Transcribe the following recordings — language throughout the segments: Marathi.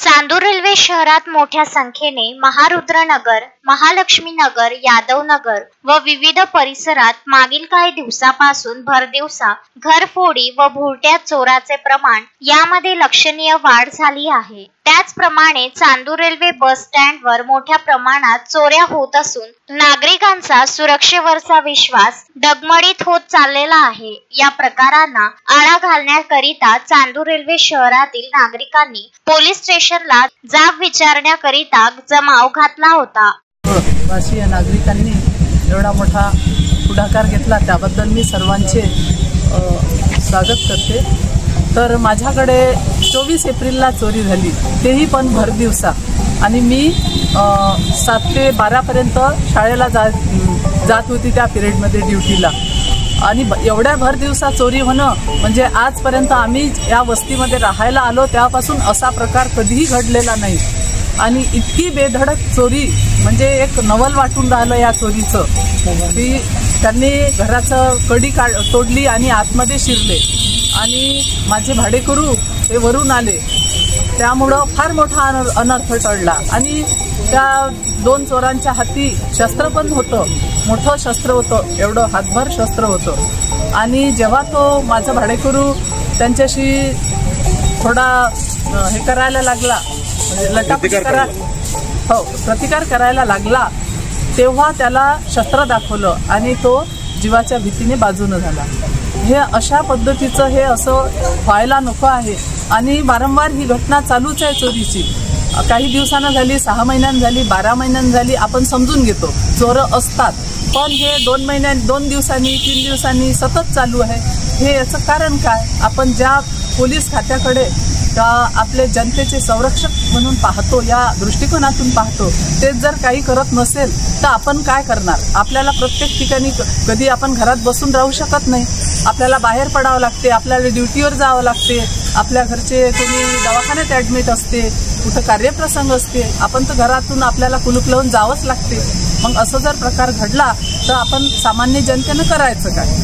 चांदूर रेल्वे शहरात मोठ्या संख्येने महारुद्रनगर, महालक्ष्मीनगर, यादवनगर व विविध परिसरात मागील काही दिवसापासून भरदिवसा घरफोडी व भुरट्या चोराचे प्रमाण यामध्ये लक्षणीय वाढ झाली आहे। त्याचप्रमाणे चांदूर रेल्वे बस स्टँडवर मोठ्या प्रमाणात चोऱ्या होत असून नागरिकांचा सुरक्षेवरचा विश्वास डगमगीत होत चाललेला आहे। या प्रकारांना आळा घालण्याकरिता चांदूर रेल्वे शहरातील नागरिकांनी पोलीस स्टेशनला जाब विचारण्याकरिता जमाव घातला होता। वासीय नागरिकांनी एवढा मोठा पुढाकार घेतला त्याबद्दल मी सर्वांचे स्वागत करते। तर माझ्याकडे 24 एप्रिलला चोरी झाली, तेही पण भरदिवसा, आणि मी 7 ते 12 पर्यंत शाळेला जात होती त्या पिरियडमध्ये ड्युटीला, आणि एवढ्या भरदिवसा चोरी होणं म्हणजे आजपर्यंत आम्ही या वस्तीमध्ये राहायला आलो तेव्हापासून असा प्रकार कधीही घडलेला नाही। आणि इतकी बेधडक चोरी म्हणजे एक नवल वाटून राहिलं या चोरीचं की त्यांनी घराचं कडी तोडली आणि आतमध्ये शिरले, आणि माझे भाडेकरू ते वरून आले, त्यामुळं फार मोठा अनर्थ टळला। आणि त्या 2 चोरांच्या हाती शस्त्र पण होतं, मोठं शस्त्र होतं, एवढं हातभर शस्त्र होतं। आणि जेव्हा तो माझा भाडेकरू त्यांच्याशी थोडा हे करायला लागला, प्रतिकार करायला लागला, तेव्हा त्याला शस्त्र दाखवलं आणि तो जीवाच्या भीतीने बाजूने झाला। हे अशा पद्धतीचं हे असं व्हायला नको आहे, आणि वारंवार ही घटना चालूच आहे चोरीची। काही दिवसांना झाली, 6 महिन्यांनी झाली, 12 महिन्यांनी झाली, आपण समजून घेतो चोरं असतात, पण हे 2 दिवसांनी 3 दिवसांनी सतत चालू आहे। हे याचं कारण काय? आपण ज्या पोलीस खात्याकडे आपले जनतेचे संरक्षक म्हणून पाहतो, या दृष्टिकोनातून पाहतो, ते जर काही करत नसेल तर आपण काय करणार? आपल्याला प्रत्येक ठिकाणी कधी आपण घरात बसून राहू शकत नाही, आपल्याला बाहेर पडावं लागते, आपल्याला ड्युटीवर जावं लागते, आपल्या घरचे कोणी दवाखान्यात ॲडमिट असते, कुठं कार्यप्रसंग असते, आपण तर घरातून आपल्याला कुलूप लावून जावंच लागते। मग असं जर प्रकार घडला तर आपण सामान्य जनतेनं करायचं काय?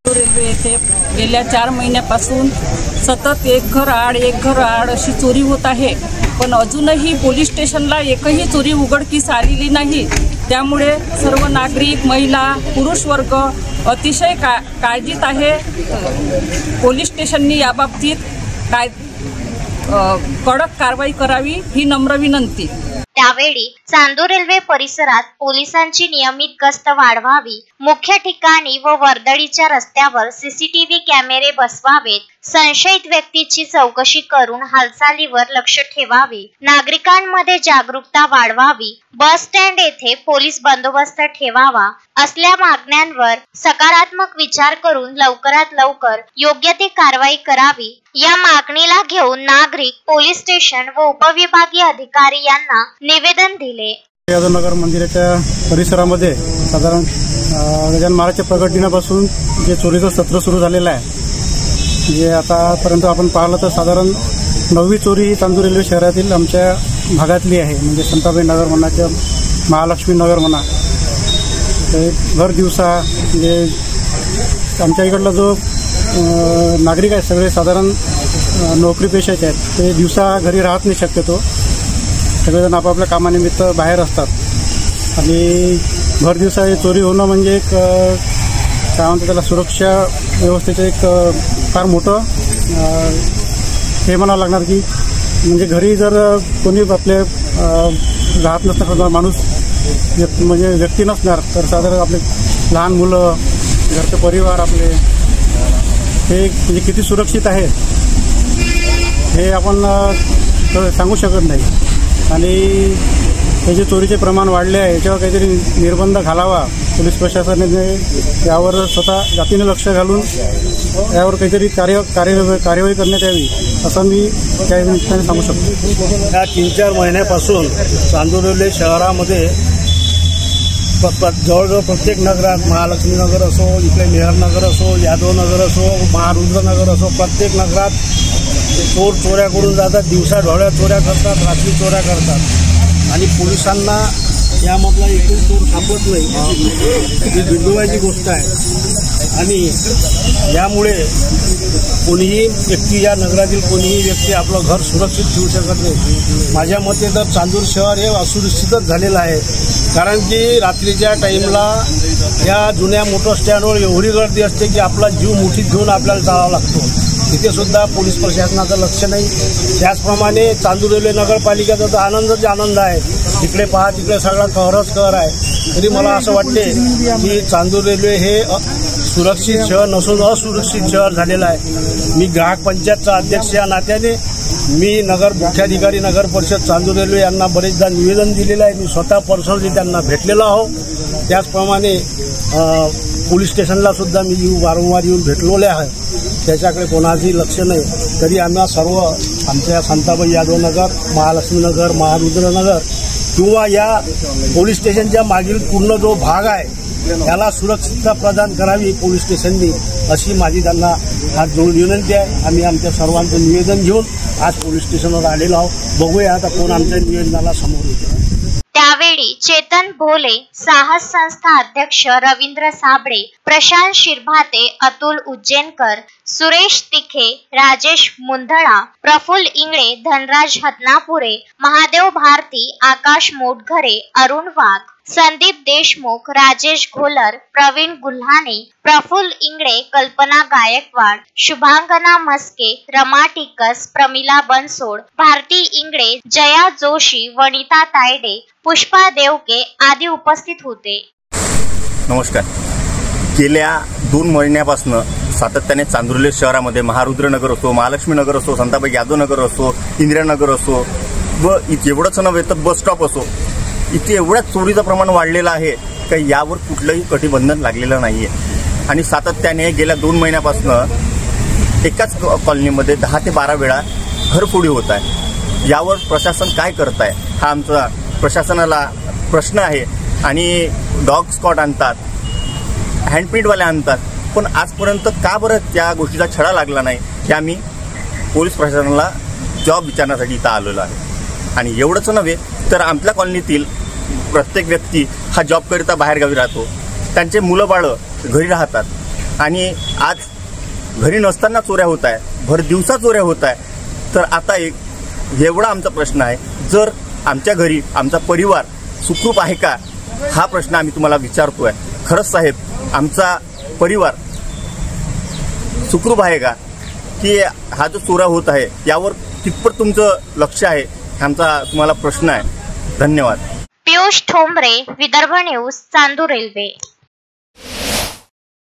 रेल्वे येथे गेल्या 4 महिन्यापासून सतत एक घर आड अशी चोरी होत आहे, पण अजूनही पोलीस स्टेशनला एकही चोरी उघडकीस आलेली नाही। त्यामुळे सर्व नागरिक, महिला, पुरुष वर्ग अतिशय काळजीत आहे। पोलीस स्टेशननी याबाबतीत कडक कारवाई करावी ही नम्र विनंती। त्यावेळी चांदूर रेल्वे परिसरात पोलिसांची नियमित गस्त वाढवावी, मुख्य ठिकाणी व वर्दळीच्या रस्त्यावर सीसीटीव्ही कॅमेरे बसवावेत, संशयित व्यक्तीची चौकशी करून हालचालीवर लक्ष ठेवावे, नागरिकांमध्ये जागरूकता वाढवावी, बस स्टँड येथे पोलीस बंदोबस्त ठेवावा, असल्या मागण्यांवर सकारात्मक विचार करून लवकरात लवकर योग्य ती कारवाई करावी, या मागणीला घेऊन नागरिक पोलीस स्टेशन व उपविभागीय अधिकारी यांना निवेदन दिले। यादवनगर मंदिराच्या परिसरामध्ये साधारण गजानन महाराजच्या प्रकट दिनापासून जे चोरीचं सत्र सुरू झालेलं आहे, जे आतापर्यंत आपण पाहिलं तर साधारण 9वी चोरी ही चांदूर रेल्वे शहरातील आमच्या भागातली आहे। म्हणजे संताबाई नगर म्हणा किंवा महालक्ष्मी नगर म्हणा, ते भर दिवसा म्हणजे आमच्या इकडला जो नागरिक आहे सगळे साधारण नोकरी पेशाचे आहेत, ते दिवसा घरी राहत नाही, शक्यतो सगळेजण आपापल्या कामानिमित्त बाहेर असतात, आणि भर दिवसा चोरी होणं म्हणजे एक काय म्हणतात त्याला सुरक्षा व्यवस्थेचं एक फार मोठं हे म्हणावं लागणार की म्हणजे घरी जर कोणी आपले राहत नसणार माणूस म्हणजे व्यक्ती नसणार तर साधारण आपले लहान मुलं, घरचे परिवार आपले हे म्हणजे किती सुरक्षित आहे हे आपण सांगू शकत नाही। आणि हे जे चोरीचे प्रमाण वाढले आहे याच्यावर काहीतरी निर्बंध घालावा, पोलीस प्रशासनाने यावर स्वतः जातीने लक्ष घालून यावर काहीतरी कार्यवाही करण्यात यावी असं मी त्या निमित्ताने सांगू शकतो। या 3-4 महिन्यापासून चांदूर रेल्वे शहरामध्ये जवळजवळ प्रत्येक नगरात, महालक्ष्मी नगर असो, इकडे मेहर नगर असो, यादव नगर असो, महारुद्र नगर असो, प्रत्येक नगरात चोऱ्या करून जातात, दिवसा ढवळ्या चोऱ्या करतात, रात्री चोऱ्या करतात, आणि पोलिसांना यामधला एकही चोर सापडत नाही। ही दुर्दैवाची गोष्ट आहे। आणि यामुळे कोणीही व्यक्ती, या नगरातील कोणीही व्यक्ती आपलं घर सुरक्षित ठेवू शकत नाही. माझ्या मते तर चांदूर शहर हे असुरक्षितच झालेलं आहे. कारण की रात्रीच्या टाईमला या जुन्या मोटर स्टँडवर एवढी गर्दी असते की आपला जीव मुठीत घेऊन आपल्याला जावं लागतो. तिथे सुद्धा पोलीस प्रशासनाचं लक्ष नाही. त्याचप्रमाणे चांदूर रेल्वे नगरपालिकेचा तर आनंदच आनंद आहे. तिकडे पहा, तिकडे सगळा कहरच कहर आहे. तरी मला असं वाटते की चांदूर रेल्वे हे सुरक्षित शहर नसून असुरक्षित शहर झालेलं आहे. मी ग्राहक पंचायतचा अध्यक्ष या नात्याने मी मुख्याधिकारी नगर परिषद चांदूर रेल्वे यांना बरेचदा निवेदन दिलेलं आहे. मी स्वतः पर्सनली त्यांना भेटलेलो आहो. त्याचप्रमाणे पोलीस स्टेशनला सुद्धा मी वारंवार येऊन भेटलेले आहे. त्याच्याकडे कोणाचंही लक्ष नाही. तरी आम्हाला सर्व आमच्या शांताबाई यादव नगर, महालक्ष्मी नगर, महारुद्रनगर किंवा या पोलीस स्टेशनच्या मागील पूर्ण जो भाग आहे याला सुरक्षितता प्रदान करावी पोलीस स्टेशननी, अशी माझी त्यांना हात जोडून विनंती आहे. आम्ही आमच्या सर्वांचं निवेदन घेऊन आज पोलीस स्टेशनवर आलेलो आहोत. बघूया आता कोण आमच्या निवेदनाला समोर येतो. त्यावेळी चेतन भोले, साहस संस्था अध्यक्ष रवींद्र साबळे, प्रशांत शिरभाते, अतुल उज्जैनकर, सुरेश तिखे, राजेश मुंदळा, प्रफुल्ल इंगळे, धनराज हतनापुरे, महादेव भारती, आकाश मोटघरे, अरुण वाघ, संदीप देशमुख, राजेश घोलर, प्रवीण गुल्हाने, प्रफुल्ल इंगळे, कल्पना गायकवाड, शुभांगना म्हस्के, रमा टिकस, प्रमिला बनसोड, भारती इंगळे, जया जोशी, वनिता तायडे, पुष्पा देवके आदी उपस्थित होते. नमस्कार. गेल्या 2 महिन्यापासून सातत्याने चांदूर रेल्वे शहरामध्ये महारुद्रनगर असो, महालक्ष्मी नगर असो, संताबाई यादव नगर असो, इंदिरानगर असो व एवढंच नव्हे तर बस स्टॉप असो, इथे एवढ्या चोरीचं प्रमाण वाढलेलं आहे की यावर कुठलंही कटिबंधन लागलेलं नाही आहे. आणि सातत्याने गेल्या 2 महिन्यापासून एकाच कॉलनीमध्ये 10 ते 12 वेळा घरफोडी होत आहे. यावर प्रशासन काय करत आहे हा आमचा प्रशासनाला प्रश्न आहे. आणि डॉग स्क्वॉड आणतात, हँडप्रिंटवाले आणतात, पण आजपर्यंत का बरं त्या गोष्टीचा छडा लागला नाही हे आम्ही पोलीस प्रशासनाला जॉब विचारण्यासाठी इथं आलेलो आहे. आणि एवढंच नव्हे तर आमच्या कॉलनीतील प्रत्येक व्यक्ती हा जॉबकरिता बाहेरगावी राहतो. त्यांचे मुलं बाळं घरी राहतात आणि आज घरी नसताना चोऱ्या होत आहे, भर दिवसा चोऱ्या होत आहे. तर आता एवढा आमचा प्रश्न आहे, जर आमच्या घरी आमचा परिवार सुखरूप आहे का हा प्रश्न आम्ही तुम्हाला विचारतोय. खरंच साहेब, आमचा परिवार सुखरूप आहे का, की हा जो चोऱ्या होत आहे यावर कितपत तुमचं लक्ष आहे आमचा तुम्हाला प्रश्न आहे. धन्यवाद. Piyush Thombare, Vidarbha news, Chandur railway.